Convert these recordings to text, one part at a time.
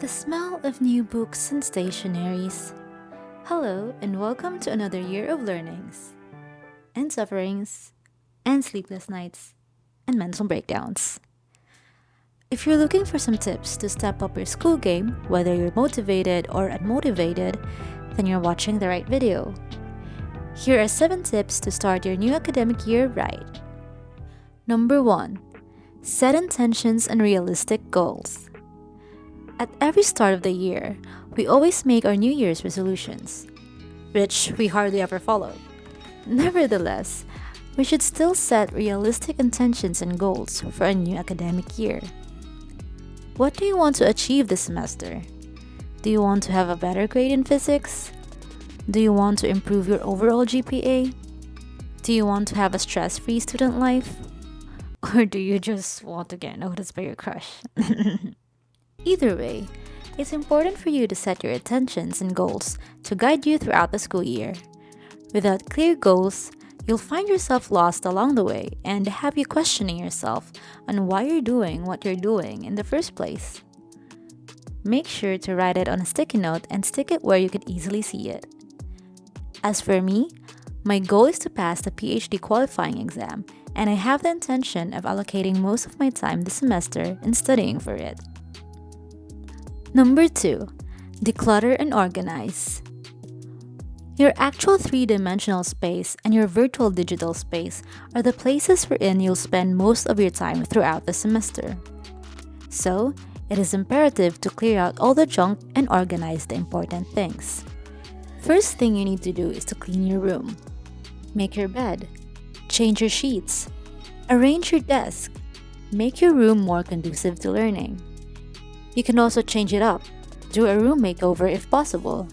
The smell of new books and stationaries. Hello, and welcome to another year of learnings, and sufferings, and sleepless nights, and mental breakdowns. If you're looking for some tips to step up your school game, whether you're motivated or unmotivated, then you're watching the right video. Here are 7 tips to start your new academic year right. Number 1. Set intentions and realistic goals. At every start of the year, we always make our New Year's resolutions, which we hardly ever follow. Nevertheless, we should still set realistic intentions and goals for a new academic year. What do you want to achieve this semester? Do you want to have a better grade in physics? Do you want to improve your overall GPA? Do you want to have a stress-free student life? Or do you just want to get noticed by your crush? Either way, it's important for you to set your intentions and goals to guide you throughout the school year. Without clear goals, you'll find yourself lost along the way and have you questioning yourself on why you're doing what you're doing in the first place. Make sure to write it on a sticky note and stick it where you can easily see it. As for me, my goal is to pass the PhD qualifying exam, and I have the intention of allocating most of my time this semester in studying for it. Number 2. Declutter and organize. Your actual 3-dimensional space and your virtual digital space are the places wherein you'll spend most of your time throughout the semester. So, it is imperative to clear out all the junk and organize the important things. First thing you need to do is to clean your room. Make your bed. Change your sheets. Arrange your desk. Make your room more conducive to learning. You can also change it up. Do a room makeover if possible.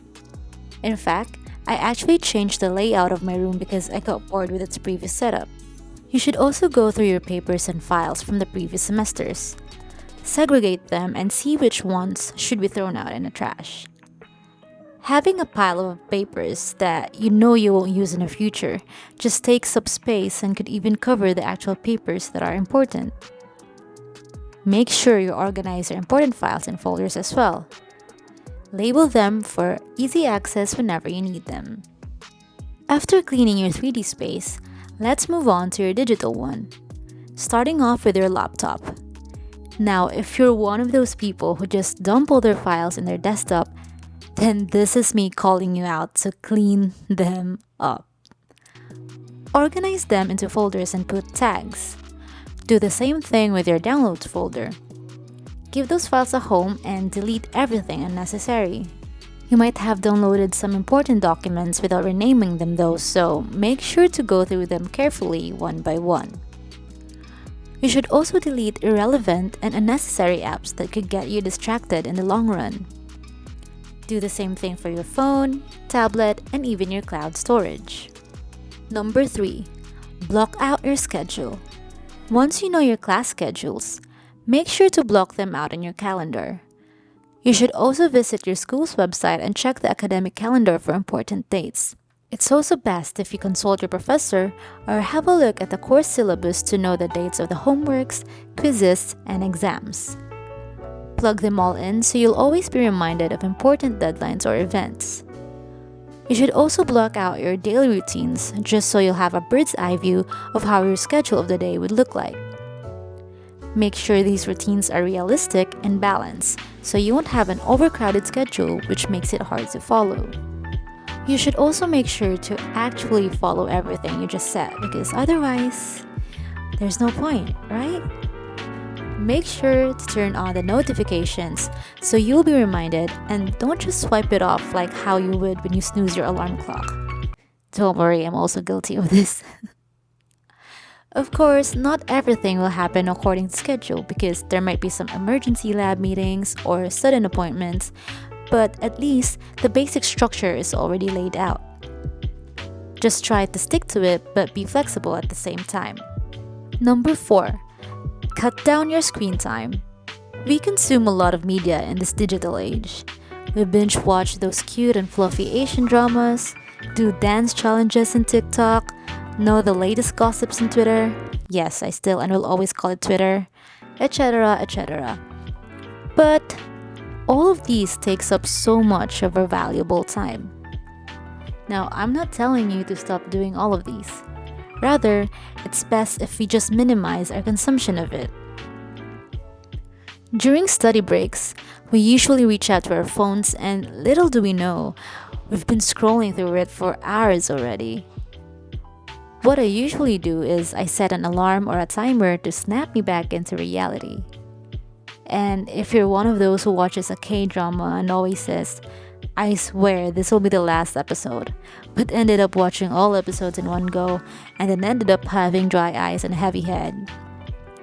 In fact, I actually changed the layout of my room because I got bored with its previous setup. You should also go through your papers and files from the previous semesters. Segregate them and see which ones should be thrown out in the trash. Having a pile of papers that you know you won't use in the future just takes up space and could even cover the actual papers that are important. Make sure you organize your important files in folders as well. Label them for easy access whenever you need them. After cleaning your 3D space, let's move on to your digital one, starting off with your laptop. Now, if you're one of those people who just dump all their files in their desktop, then this is me calling you out to clean them up. Organize them into folders and put tags. Do the same thing with your downloads folder. Give those files a home and delete everything unnecessary. You might have downloaded some important documents without renaming them though, so make sure to go through them carefully one by one. You should also delete irrelevant and unnecessary apps that could get you distracted in the long run. Do the same thing for your phone, tablet, and even your cloud storage. Number 3. Block out your schedule. Once you know your class schedules, make sure to block them out in your calendar. You should also visit your school's website and check the academic calendar for important dates. It's also best if you consult your professor or have a look at the course syllabus to know the dates of the homeworks, quizzes, and exams. Plug them all in so you'll always be reminded of important deadlines or events. You should also block out your daily routines just so you'll have a bird's eye view of how your schedule of the day would look like. Make sure these routines are realistic and balanced so you won't have an overcrowded schedule which makes it hard to follow. You should also make sure to actually follow everything you just said because otherwise, there's no point, right? Make sure to turn on the notifications so you'll be reminded and don't just swipe it off like how you would when you snooze your alarm clock. Don't worry, I'm also guilty of this. Of course, not everything will happen according to schedule because there might be some emergency lab meetings or sudden appointments, but at least the basic structure is already laid out. Just try to stick to it but be flexible at the same time. Number 4. Cut down your screen time. We consume a lot of media in this digital age. We binge watch those cute and fluffy Asian dramas, do dance challenges in TikTok, know the latest gossips on Twitter. Yes, I still and will always call it Twitter, etc., etc. But All of these takes up so much of our valuable time. Now, I'm not telling you to stop doing all of these. Rather, it's best if we just minimize our consumption of it. During study breaks, we usually reach out to our phones, and little do we know, we've been scrolling through it for hours already. What I usually do is I set an alarm or a timer to snap me back into reality. And if you're one of those who watches a K-drama and always says, "I swear this will be the last episode," but ended up watching all episodes in one go and then ended up having dry eyes and a heavy head,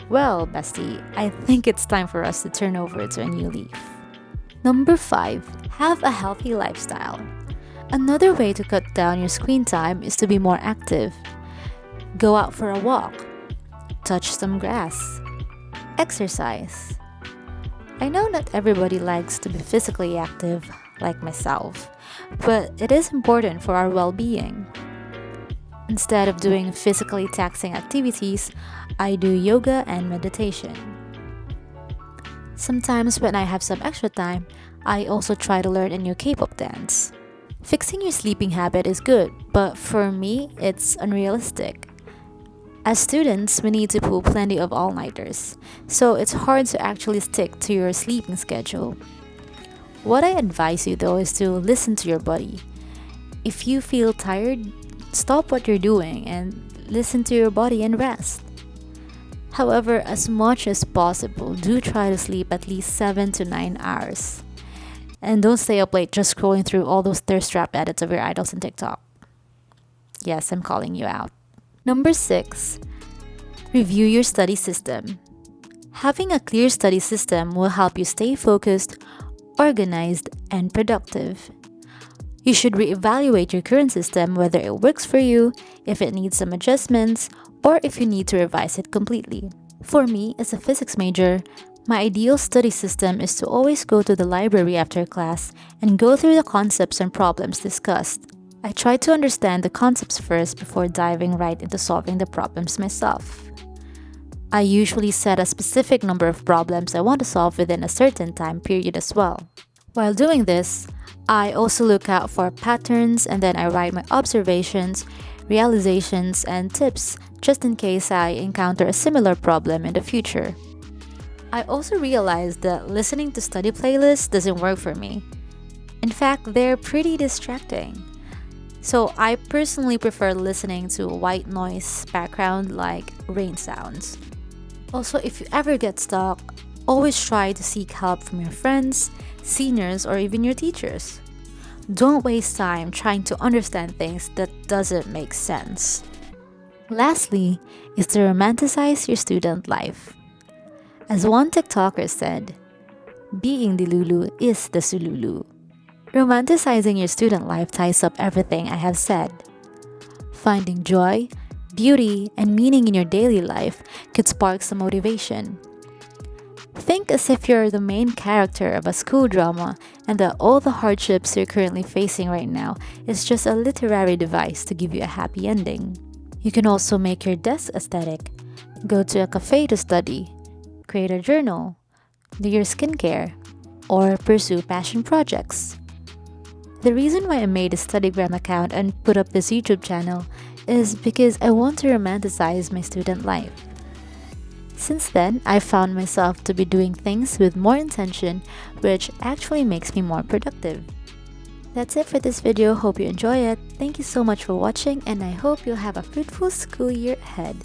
well, bestie, I think it's time for us to turn over to a new leaf. Number 5. Have a healthy lifestyle. Another way to cut down your screen time is to be more active. Go out for a walk. Touch some grass. Exercise. I know not everybody likes to be physically active, like myself, but it is important for our well-being. Instead of doing physically taxing activities, I do yoga and meditation. Sometimes when I have some extra time, I also try to learn a new K-pop dance. Fixing your sleeping habit is good, but for me, it's unrealistic. As students, we need to pull plenty of all-nighters, so it's hard to actually stick to your sleeping schedule. What I advise you though is to listen to your body. If you feel tired, stop what you're doing and listen to your body and rest. However, as much as possible, do try to sleep at least 7 to 9 hours. And don't stay up late just scrolling through all those thirst trap edits of your idols on TikTok. Yes, I'm calling you out. Number 6. Review your study system. Having a clear study system will help you stay focused, organized, and productive. You should reevaluate your current system, whether it works for you, if it needs some adjustments, or if you need to revise it completely. For me, as a physics major, my ideal study system is to always go to the library after class and go through the concepts and problems discussed. I try to understand the concepts first before diving right into solving the problems myself. I usually set a specific number of problems I want to solve within a certain time period as well. While doing this, I also look out for patterns and then I write my observations, realizations, and tips just in case I encounter a similar problem in the future. I also realized that listening to study playlists doesn't work for me. In fact, they're pretty distracting. So I personally prefer listening to white noise background like rain sounds. Also, if you ever get stuck, always try to seek help from your friends, seniors, or even your teachers. Don't waste time trying to understand things that doesn't make sense. Lastly, is to romanticize your student life. As one TikToker said, being the Lulu is the Sululu. Romanticizing your student life ties up everything I have said. Finding joy, beauty, and meaning in your daily life could spark some motivation. Think as if you're the main character of a school drama and that all the hardships you're currently facing right now is just a literary device to give you a happy ending. You can also make your desk aesthetic, go to a cafe to study, create a journal, do your skincare, or pursue passion projects. The reason why I made a Studygram account and put up this YouTube channel is because I want to romanticize my student life. Since then, I've found myself to be doing things with more intention, which actually makes me more productive. That's it for this video. Hope you enjoy it. Thank you so much for watching, and I hope you'll have a fruitful school year ahead.